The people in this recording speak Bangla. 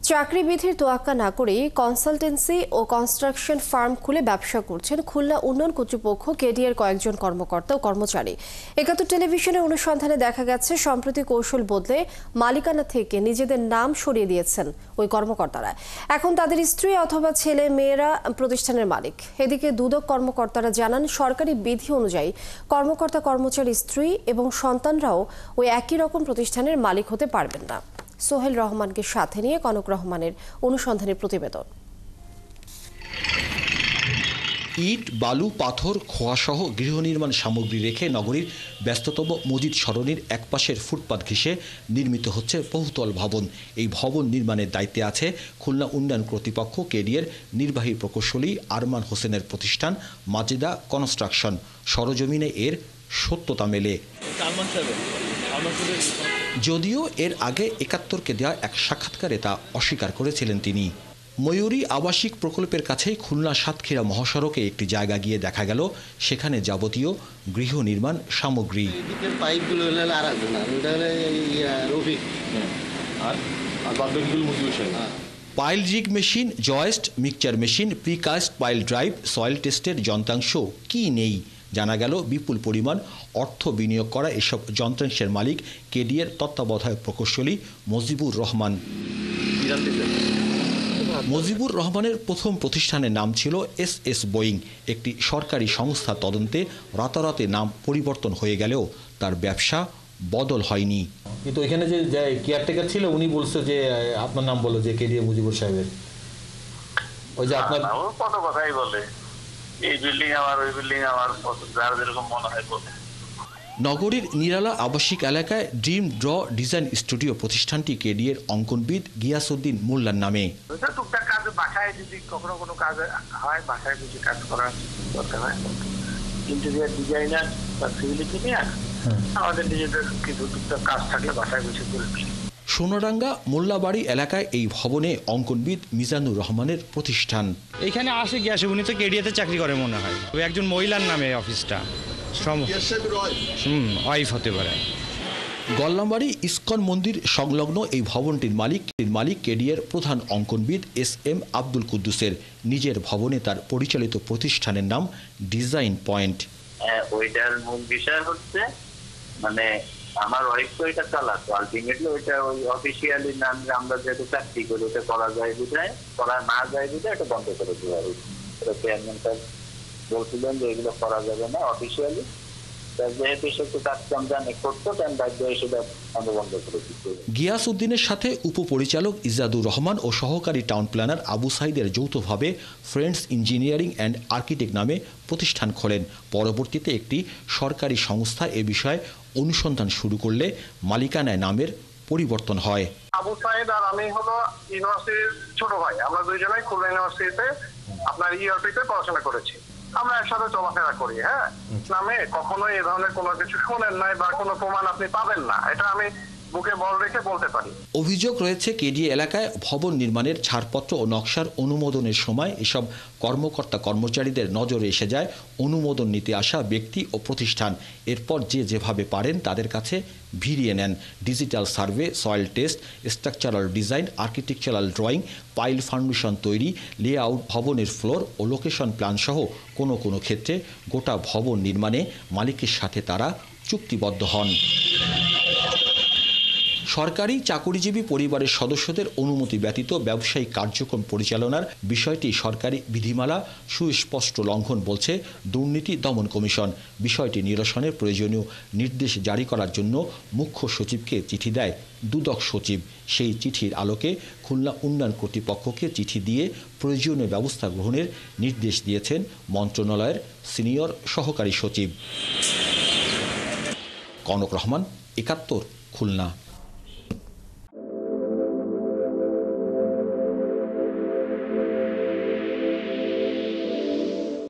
চাকরিবিধির তোয়াক্কা না করে কনসালটেন্সি ও কনস্ট্রাকশন ফার্ম খুলে ব্যবসা করছেন খুলনা উন্নয়ন কর্তৃপক্ষ কেডিএর কয়েকজন কর্মকর্তা ও কর্মচারী। ৭১ টেলিভিশনের অনুসন্ধানে দেখা গেছে সম্প্রতি কৌশল বদলে মালিকানা থেকে নিজেদের নাম সরিয়ে দিয়েছেন ওই কর্মকর্তারা। এখন তাদের স্ত্রী অথবা ছেলে মেয়েরা প্রতিষ্ঠানের মালিক। এদিকে দুদক কর্মকর্তারা জানান, সরকারি বিধি অনুযায়ী কর্মকর্তা কর্মচারী স্ত্রী এবং সন্তানরাও ওই একই রকম প্রতিষ্ঠানের মালিক হতে পারবেন না। সোহেল রহমানকে সাথে নিয়ে কনক রহমানের অনুসন্ধানের প্রতিবেদন। ইট, বালু, পাথর, খোয়াসহ গৃহ নির্মাণ সামগ্রী রেখে নগরীর ব্যস্ততম মসজিদ সরণির একপাশের ফুটপাত ঘেঁষে নির্মিত হচ্ছে বহুতল ভবন। এই ভবন নির্মাণের দায়িত্বে আছে খুলনা উন্নয়ন কর্তৃপক্ষ কেডিএর নির্বাহী প্রকৌশলী আরমান হোসেনের প্রতিষ্ঠান মাজেদা কনস্ট্রাকশন। সরজমিনে এর সত্যতা মেলে। যদিও এর আগে ৭১কে দেওয়া এক সাক্ষাৎকারে তা অস্বীকার করেছিলেন তিনি। ময়ূরী আবাসিক প্রকল্পের কাছেই খুলনা সাতক্ষীরা মহাসড়কে একটি জায়গা গিয়ে দেখা গেল সেখানে যাবতীয় গৃহ নির্মাণ সামগ্রী। Pile rig machine, joist, mixture machine, precast pile drive, soil টেস্টের যন্ত্রাংশ কি নেই। জানা গেল বিপুল পরিমাণ অর্থ বিনিয়োগ করা এসব যন্ত্রাংশের মালিক কেডিএর তত্ত্বাবধায়ক প্রকৌশলী মজিবুর রহমান। মজিবুর রহমানের প্রথম প্রতিষ্ঠানের নাম ছিল এস বোয়িং। একটি সরকারি সংস্থা তদন্তে রাতারাতি নাম পরিবর্তন হয়ে গেলেও তার ব্যবসা বদল হয়নি। কিন্তু এখানে যে কেয়ারটেকার ছিল উনি বলছে যে আপনার নাম বলো যে কেডিএ মুজিবুর সাহেবের। ওই যে আপনার কত কথাই বলে, এই বিল্ডিং আমার, ওই বিল্ডিং আমার, যার যেরকম মনে হয় বলে। নগরীর নিরালা আবাসিক এলাকায় ড্রিম ড্র ডিজাইন স্টুডিও প্রতিষ্ঠানটি কেডিএর অঙ্কনবিদ গিয়াসউদ্দিন মোল্লার নামে। টুকটাক কাজ বাসায় যদি কখনো কোনো কাজ হয়, বাসায় কিছু কাজ করার দরকার হয়, ইন্টেরিয়ার ডিজাইনার বা সিভিল ইঞ্জিনিয়ার, আমাদের নিজেদের কিছু টুকটাক কাজ থাকলে বাসায় কিছু করে। সোনাডাঙ্গা মোল্লাবাড়ি এলাকায় এই ভবনে অঙ্কনবিদ মিজানুর রহমানের প্রতিষ্ঠান। এইখানে আসে গিয়েছে, উনি তো কেডিএতে চাকরি করে মনে হয়। ওই একজন মহিলার নামে অফিসটা, ওয়াইফ হতে পারে। গল্লামবাড়ি ইসকন মন্দির সংলগ্ন এই ভবনটির মালিক কেডিএর প্রধান অঙ্কনবিদ SM আব্দুল কুদ্দুসের নিজের ভবনে তার পরিচালিত প্রতিষ্ঠানের নাম ডিজাইন পয়েন্ট। ওইটার মূল বিষয় হচ্ছে মানে আমার ওয়াইফ তো এটা চালাতো, আলটিমেটলি ওইটা ওই অফিসিয়ালি নাম আমরা যেহেতু চাকরি করি ওটা করা যায় বুঝায়, করা না যায় বুঝায় এটা বন্ধ করে দেওয়া হয়েছে। এটা চেয়ারম্যান স্যার বলছিলেন যে এগুলো করা যাবে না অফিসিয়ালি, যেহেতু সে একটু কাজ কাম জানে করতো, তাই বাধ্য হয়ে সেটা বন্ধ করে দিতে। গিয়াসউদ্দিনের সাথে উপপরিচালক ইজাদুর রহমান ও সহকারী টাউন প্ল্যানার আবু সাইদের যৌথভাবে ফ্রেন্ডস ইঞ্জিনিয়ারিং অ্যান্ড আর্কিটেক্ট নামে প্রতিষ্ঠান খোলেন। পরবর্তীতে একটি সরকারি সংস্থা এ বিষয়ে অনুসন্ধান শুরু করলে মালিকানায় নামের পরিবর্তন হয়। আবু সাইদ আর আমি হলো ইউনিভার্সিটির ছোট ভাই, আমরা দুইজনেই খুলনা ইউনিভার্সিটিতে আপনার ইউআরপিতে পড়াশোনা করেছি। আমরা একসাথে চলাফেরা করি। নামে কখনোই এ ধরনের কোনো কিছু শোনেন নাই বা কোনো প্রমাণ আপনি পাবেন না, এটা আমি বুকে বল রেখে বলতে পারি। অভিযোগ রয়েছে কেডিএ এলাকায় ভবন নির্মাণের ছাড়পত্র ও নকশার অনুমোদনের সময় এসব কর্মকর্তা কর্মচারীদের নজরে এসে যায় অনুমোদন নিতে আসা ব্যক্তি ও প্রতিষ্ঠান। এরপর যেভাবে পারেন তাদের কাছে ভিড়িয়ে নেন digital survey, soil test, structural design, architectural drawing, pile foundation তৈরি, লেআউট, ভবনের ফ্লোর ও লোকেশন প্ল্যান সহ কোনো ক্ষেত্রে গোটা ভবন নির্মাণে মালিকের সাথে তারা চুক্তিবদ্ধ হন। সরকারি চাকুরিজীবী পরিবারের সদস্যদের অনুমতি ব্যতীত ব্যবসায়িক কার্যক্রম পরিচালনার বিষয়টি সরকারি বিধিমালা সুস্পষ্ট লঙ্ঘন বলছে দুর্নীতি দমন কমিশন। বিষয়টি নিরসনের প্রয়োজনীয় নির্দেশ জারি করার জন্য মুখ্য সচিবকে চিঠি দেয় দুদক সচিব। সেই চিঠির আলোকে খুলনা উন্নয়ন কর্তৃপক্ষকে চিঠি দিয়ে প্রয়োজনীয় ব্যবস্থা গ্রহণের নির্দেশ দিয়েছেন মন্ত্রণালয়ের সিনিয়র সহকারী সচিব। কনক রহমান, ৭১, খুলনা।